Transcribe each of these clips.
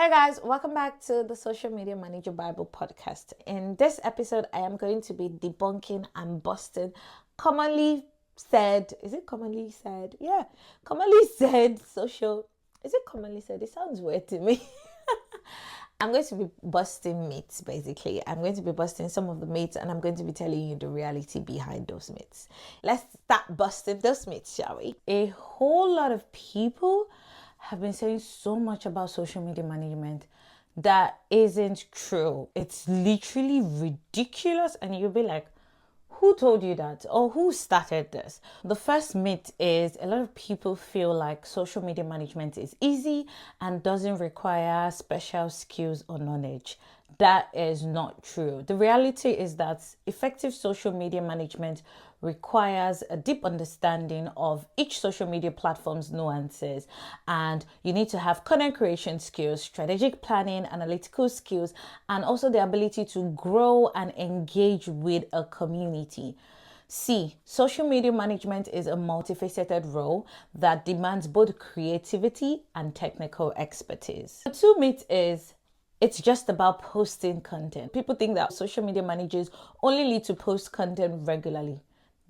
Hey guys, welcome back to the Social Media Manager Bible podcast. In this episode, I am going to be debunking and busting commonly said, is it commonly said? Yeah, commonly said social, is it commonly said? It sounds weird to me. I'm going to be busting myths basically. I'm going to be busting some of the myths and I'm going to be telling you the reality behind those myths. Let's start busting those myths, shall we? A whole lot of people have been saying so much about social media management that isn't true. It's literally ridiculous, and you'll be like, who told you that, or who started this? The first myth is a lot of people feel like social media management is easy and doesn't require special skills or knowledge. That is not true. The reality is that effective social media management requires a deep understanding of each social media platform's nuances, and you need to have content creation skills, strategic planning, analytical skills, and also the ability to grow and engage with a community. C, social media management is a multifaceted role that demands both creativity and technical expertise. The two myths is it's just about posting content. People think that social media managers only need to post content regularly.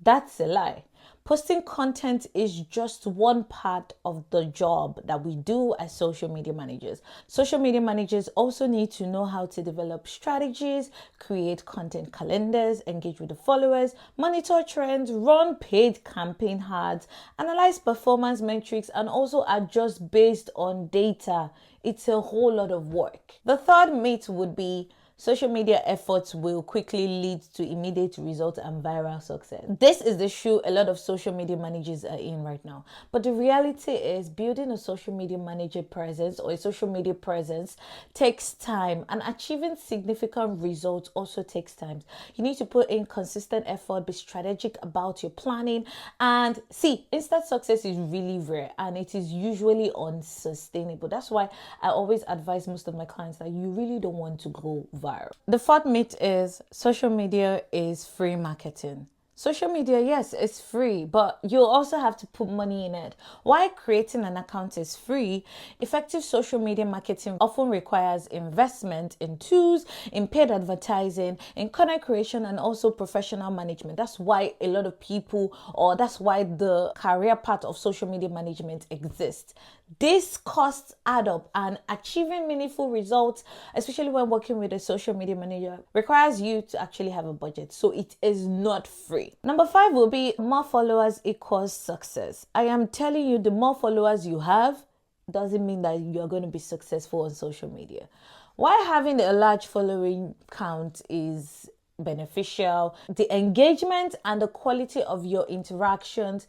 That's a lie. Posting content is just one part of the job that we do as social media managers. Social media managers also need to know how to develop strategies, create content calendars, engage with the followers, monitor trends, run paid campaign ads, analyze performance metrics, and also adjust based on data. It's a whole lot of work. The third myth would be social media efforts will quickly lead to immediate results and viral success. This is the shoe a lot of social media managers are in right now. But the reality is building a social media manager presence or a social media presence takes time, and achieving significant results also takes time. You need to put in consistent effort, be strategic about your planning, and see, instant success is really rare and it is usually unsustainable. That's why I always advise most of my clients that you really don't want to go viral. The fourth myth is social media is free marketing. Social media, yes, it's free, but you also have to put money in it. While creating an account is free, effective social media marketing often requires investment in tools, in paid advertising, in content creation, and also professional management. That's why a lot of people, or that's why the career part of social media management exists. These costs add up, and achieving meaningful results, especially when working with a social media manager, requires you to actually have a budget. So it is not free. Number 5 will be more followers equals success. I am telling you, the more followers you have doesn't mean that you're going to be successful on social media. While having a large following count is beneficial, the engagement and the quality of your interactions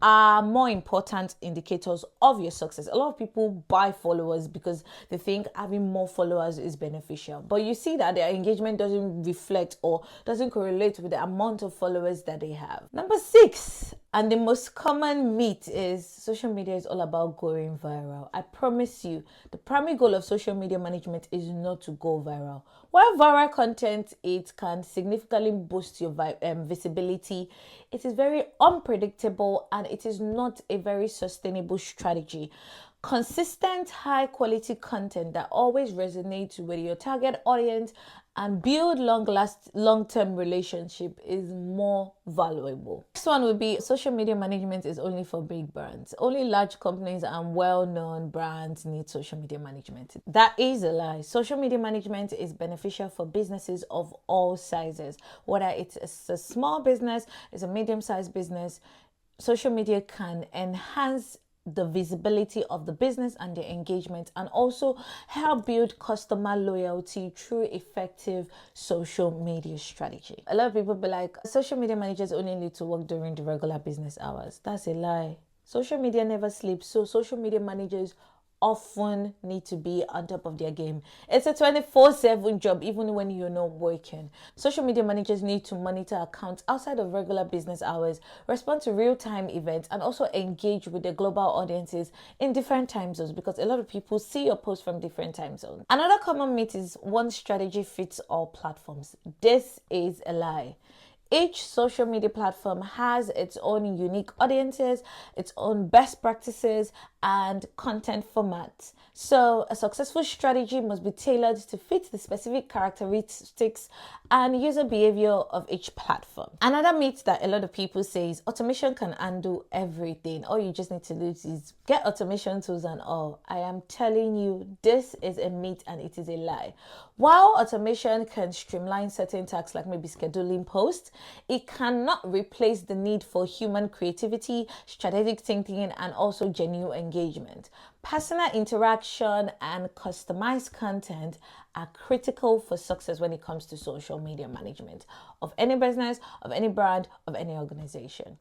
are more important indicators of your success. A lot of people buy followers because they think having more followers is beneficial, but you see that their engagement doesn't reflect or doesn't correlate with the amount of followers that they have. Number 6, and the most common myth, is social media is all about going viral. I promise you, the primary goal of social media management is not to go viral. While viral content, it can significantly boost your visibility, it is very unpredictable and it is not a very sustainable strategy. Consistent, high quality content that always resonates with your target audience and build long-term relationship is more valuable. Next one would be social media management is only for big brands. Only large companies and well-known brands need social media management. That is a lie. Social media management is beneficial for businesses of all sizes. Whether it's a small business, it's a medium-sized business, social media can enhance the visibility of the business and the engagement, and also help build customer loyalty through effective social media strategy. A lot of people be like, social media managers only need to work during the regular business hours. That's a lie. Social media never sleeps, so social media managers often need to be on top of their game. It's a 24/7 job even when you're not working. Social media managers need to monitor accounts outside of regular business hours, respond to real-time events, and also engage with the global audiences in different time zones, because a lot of people see your posts from different time zones. Another common myth is one strategy fits all platforms. This is a lie. Each social media platform has its own unique audiences, its own best practices, and content formats. So a successful strategy must be tailored to fit the specific characteristics and user behavior of each platform. Another myth that a lot of people say is automation can undo everything. All you just need to do is get automation tools and all. I am telling you, this is a myth and it is a lie. While automation can streamline certain tasks like maybe scheduling posts, it cannot replace the need for human creativity, strategic thinking, and also genuine engagement. Personal interaction and customized content are critical for success when it comes to social media management of any business, of any brand, of any organization.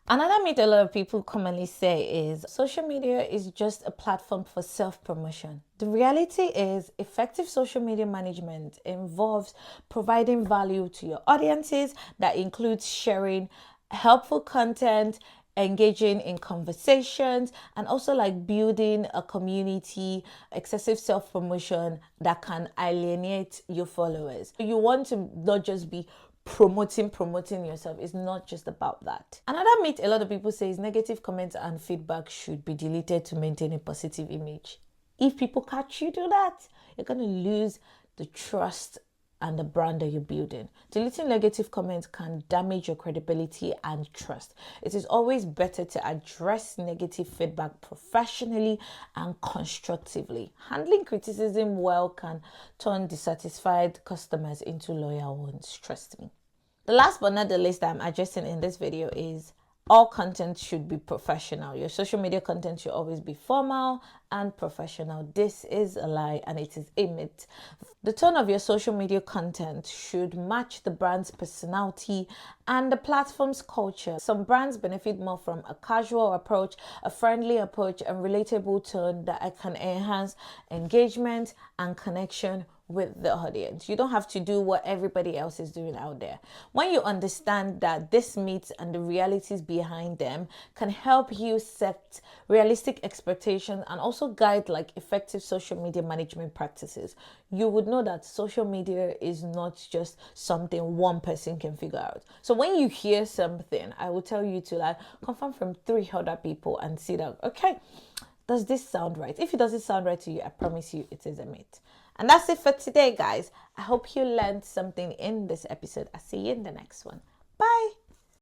Another myth a lot of people commonly say is social media is just a platform for self-promotion. The reality is effective social media management involves providing value to your audiences that includes sharing helpful content, engaging in conversations, and also like building a community. Excessive self-promotion that can alienate your followers. You want to not just be promoting yourself. It's not just about that. Another myth a lot of people say is negative comments and feedback should be deleted to maintain a positive image. If people catch you do that, you're going to lose the trust and the brand that you're building. Deleting negative comments can damage your credibility and trust. It is always better to address negative feedback professionally and constructively. Handling criticism well can turn dissatisfied customers into loyal ones. Trust me. The last but not the least that I'm addressing in this video is all content should be professional. Your social media content should always be formal and professional. This is a lie and it is a myth. The tone of your social media content should match the brand's personality and the platform's culture. Some brands benefit more from a casual approach, a friendly approach, and relatable tone that can enhance engagement and connection with the audience. You don't have to do what everybody else is doing out there. When you understand that this myths and the realities behind them can help you set realistic expectations and also guide like effective social media management practices, you would know that social media is not just something one person can figure out. So when you hear something, I will tell you to like confirm from 3 other people and see that, okay, does this sound right? If it doesn't sound right to you, I promise you it is a myth. And that's it for today, guys. I hope you learned something in this episode. I'll see you in the next one. Bye.